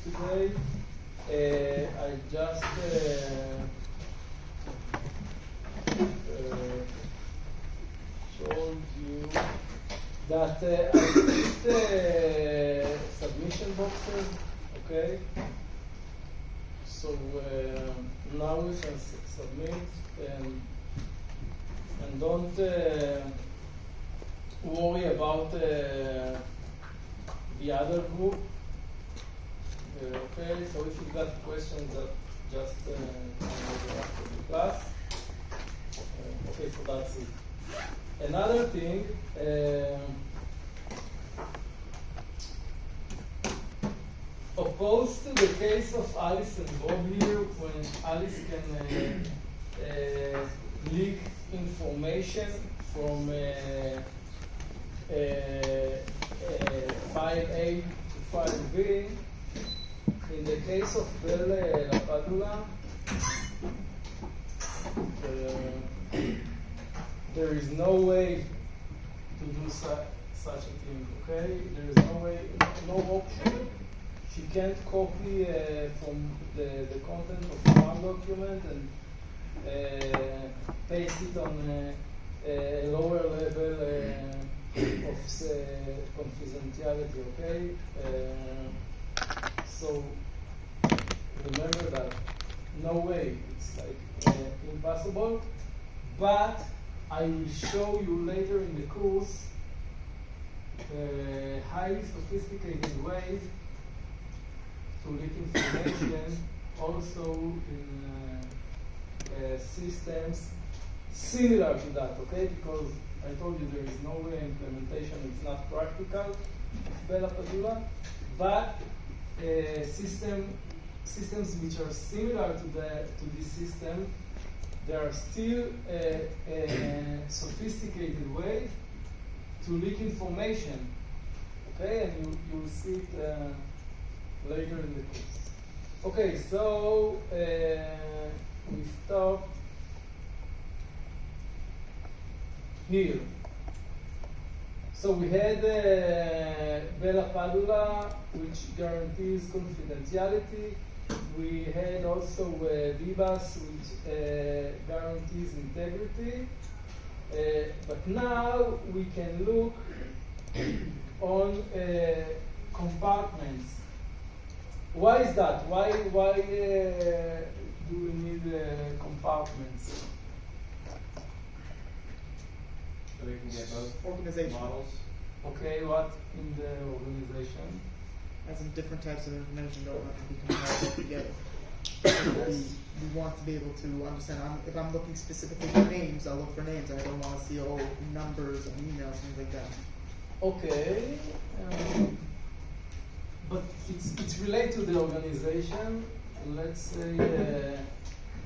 today. I just showed you that I put submission boxes, okay? So now we can submit and don't worry about the other group. Okay, so if you've got questions, just after the class. Okay, so that's it. Another thing, opposed to the case of Alice and Bob here, when Alice can leak information from file A to file B, in the case of Bell LaPadula, there is no way to do such a thing, okay? There is no way, no option. She can't copy from the content of one document and paste it on a lower level of confidentiality, okay? So remember that, no way, it's like impossible, but I will show you later in the course highly sophisticated ways to leak information also in systems similar to that, okay? Because I told you there is no way implementation, it's not practical of Bell LaPadula, but systems which are similar to this system, there are still sophisticated ways to leak information, okay? And you will see it later in the course. Okay, so we stop here. So we had Bell LaPadula, which guarantees confidentiality. We had also DBAS, which guarantees integrity. But now we can look on compartments. Why is that? Why do we need compartments? So we can get both Organization. models. Okay, what in the organization? As in different types of information don't have to be compiled together. We want to be able to understand. If I'm looking specifically for names, I'll look for names. I don't want to see numbers and emails, things like that. Okay, but it's related to the organization. Let's say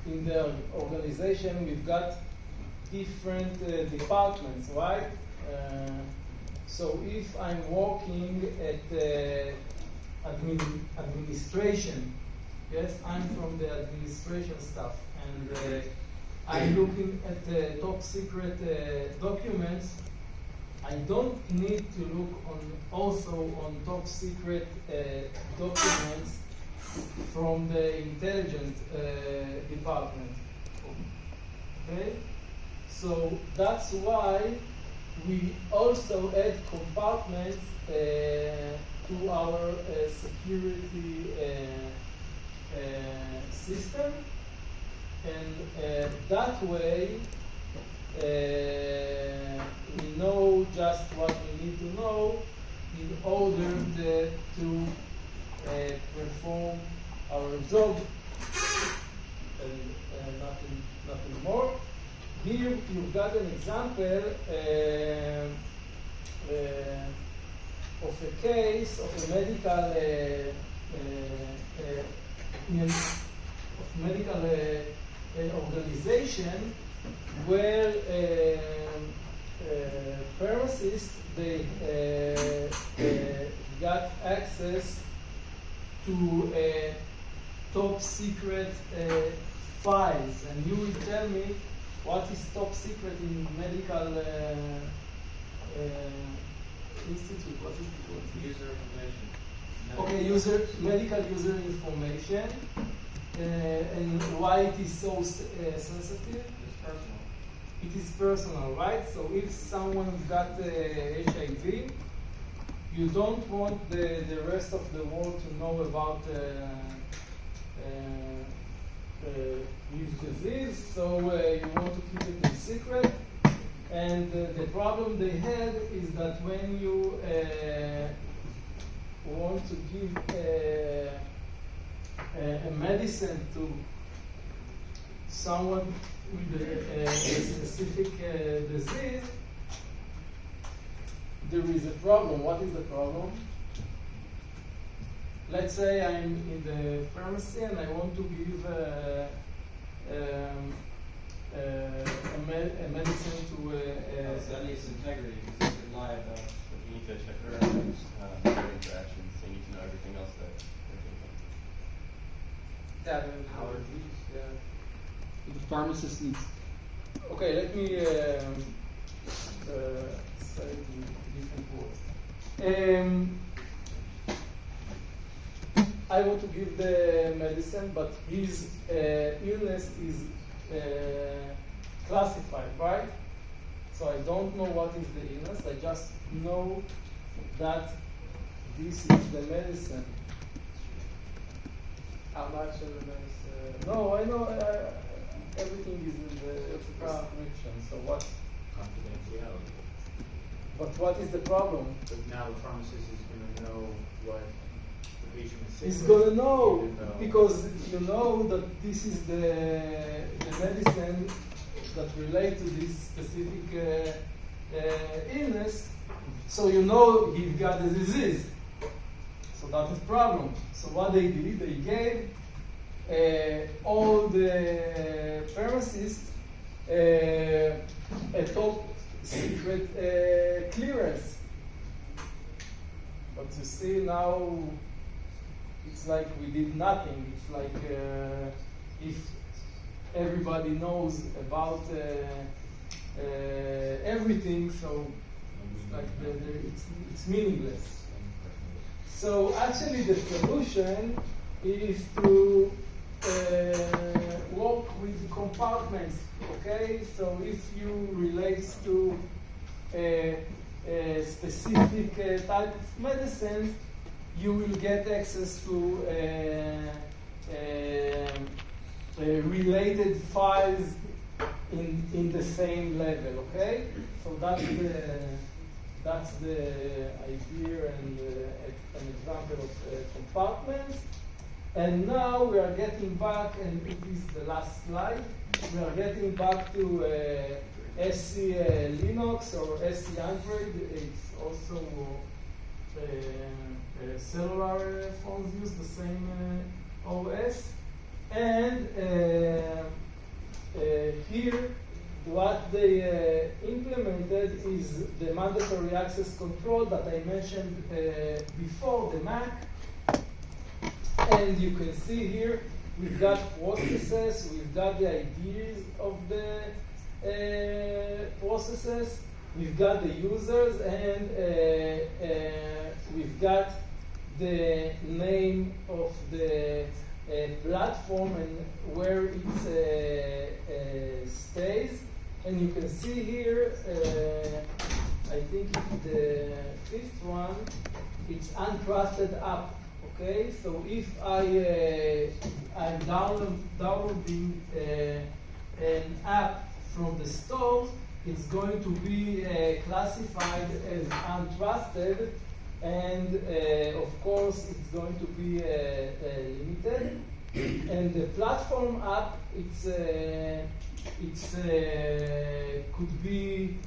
in the organization we've got different departments, right? So if I'm working at administration, yes, I'm from the administration staff, and I'm looking at the top secret documents. I don't need to look also on top secret documents from the intelligence department. Okay, so that's why we also add compartments to our security system, and that way we know just what we need to know in order to perform our job, and nothing more. Here you've got an example of a case of a medical organization where pharmacists they got access to top secret files, and you will tell me what is top secret in medical institute. What is it called? User information. Okay, medical user information, and why it is so sensitive. It's personal. It is personal, right? So if someone got HIV, you don't want the rest of the world to know about his disease, so you want to keep it in secret. And the problem they had is that when you want to give a medicine to someone with a specific disease, there is a problem. What is the problem? Let's say I'm in the pharmacy and I want to give a medicine to That needs integrity because you can lie about it. But you need to check their their interactions. You need to know everything else that they're taking. that allergies. Yeah. The pharmacist needs. Okay, let me say it in different words. I want to give the medicine, but his illness is classified, right? So I don't know what is the illness. I just know that this is the medicine. How much of the medicine? No, I know everything is in the prescription. So what? Confidentiality. But what is the problem? But now the pharmacist is going to know what the patient is sick He's with, gonna know even though- because you know that this is the medicine that relate to this specific illness, so you know he's got the disease. So that's the problem. So what they did, they gave all the pharmacists a top secret clearance. But you see now, it's like we did nothing. It's like if everybody knows about everything, so it's like it's meaningless. So actually the solution is to work with compartments, okay? So if you relate to a specific type of medicine, you will get access to related files in the same level, okay? So that's the idea and an example of compartments. And now we are getting back, and it is the last slide, we are getting back to SC Linux or SC Android. It's also cellular phones use the same OS. And here, what they implemented is the mandatory access control that I mentioned before, the MAC. And you can see here, we've got processes, we've got the ideas of the processes, we've got the users, and we've got the name of the platform and where it stays. And you can see here, I think the fifth one, it's untrusted app. Okay, so if I'm downloading an app from the store, it's going to be classified as untrusted, and of course it's going to be limited. And the platform app, it's could be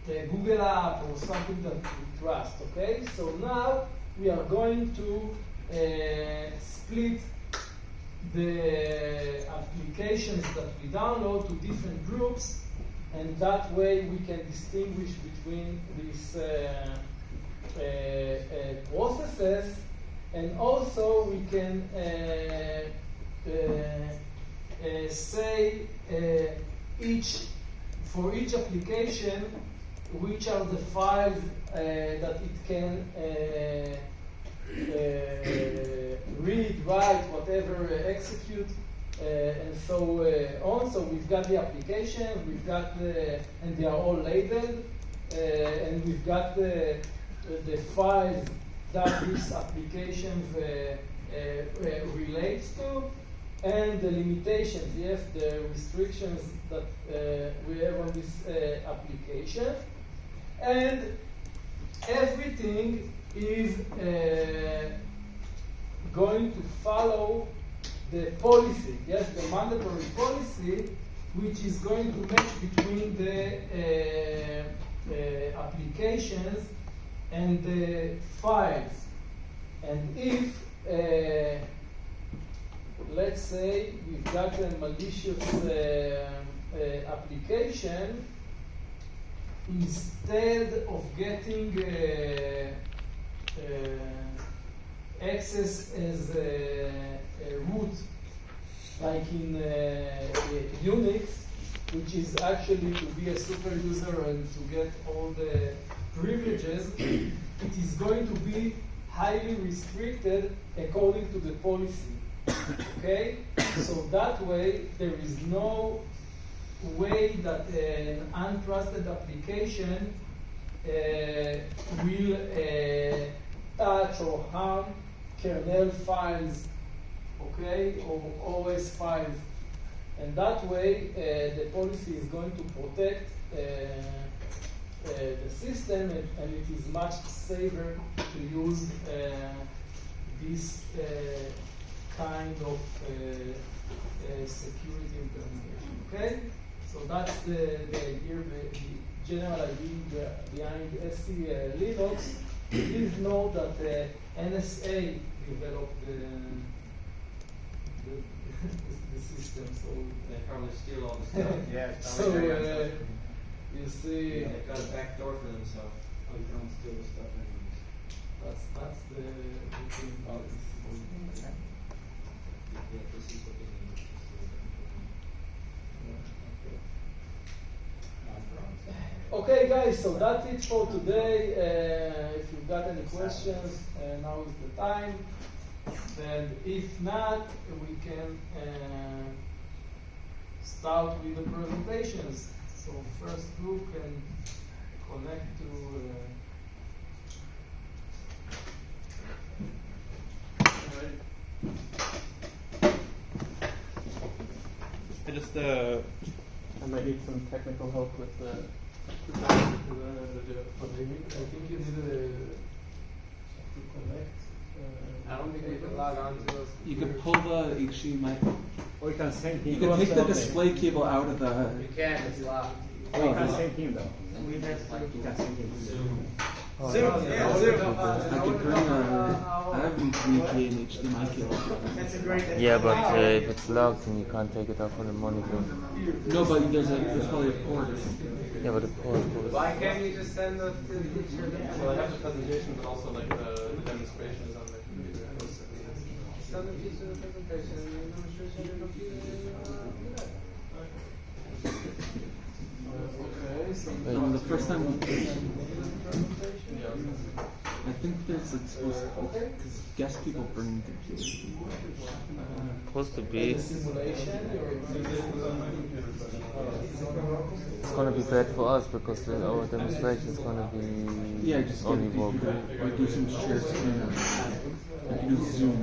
a Google app or something that we trust. Okay, so now we are going to split the applications that we download to different groups, and that way we can distinguish between these processes, and also we can say for each application which are the files that it can write, whatever execute, and so on. So we've got the application, we've got and they are all labeled, and we've got the files that this application relates to, and the limitations, yes, the restrictions that we have on this application, and everything is going to follow the policy, yes, the mandatory policy, which is going to match between the applications and the files. And if, let's say, we've got a malicious application, instead of getting access as a root, like in Unix, which is actually to be a super user and to get all the privileges, it is going to be highly restricted according to the policy. Okay? So that way, there is no way that an untrusted application will touch or harm kernel files, okay, or OS files. And that way, the policy is going to protect the system, and it is much safer to use this kind of security implementation. Okay, so that's the idea, the general idea behind SC Linux. Please note that NSA developed the system, so They probably steal all the stuff. Yeah. so you see, They've got a back door for themselves. Oh, you don't steal the stuff anyways. that's the thing. Yeah, this is what they need. Okay, guys, so that's it for today. If you've got any questions, now is the time. And if not, we can start with the presentations. So first group can connect to I might need some technical help with the. I think you need to connect. I don't think we can log on to us. You can pull the HDMI. Or you can send You him. can take the display cable out of the. You can, it's locked. Or you can send him though. We have to. You can send him. Zoom. Zoom, yeah, Zoom. I can bring I have an VPN HDMI cable. That's a great. Yeah, but if it's locked, then you can't take it off on the monitor. No, but there's probably a port. Yeah, but the port. Why can't you just send the picture? Well, I have the presentation, but also like the demonstration is on the computer. Send the picture of the presentation and the demonstration on your computer. Okay, so No, the first time. Yeah. I think there's like supposed to because guest people bring computers. Supposed to be. the simulation, It's gonna be bad for us because our demonstration is gonna be Yeah, just get only working. we do some share screen. We can do Zoom.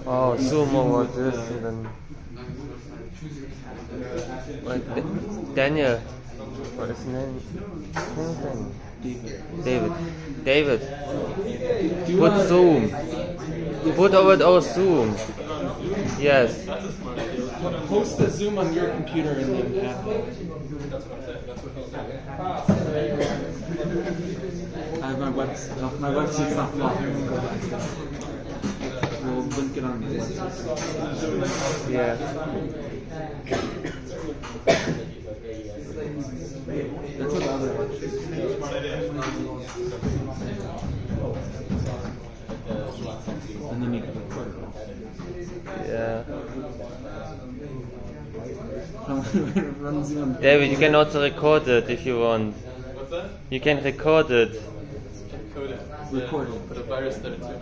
Oh, Zoom over this and then. Like Daniel. What is his name? David. Put Zoom. Put over Zoom. Yes. Post the Zoom on your computer and then add it. I have my website's not locked. We'll link it on the website. Yeah. That's what the other one and then you can record it. Yeah. Run Zoom. David, you can also record it if you want. What's that? You can record it. Code it. Record it. Put a virus there too.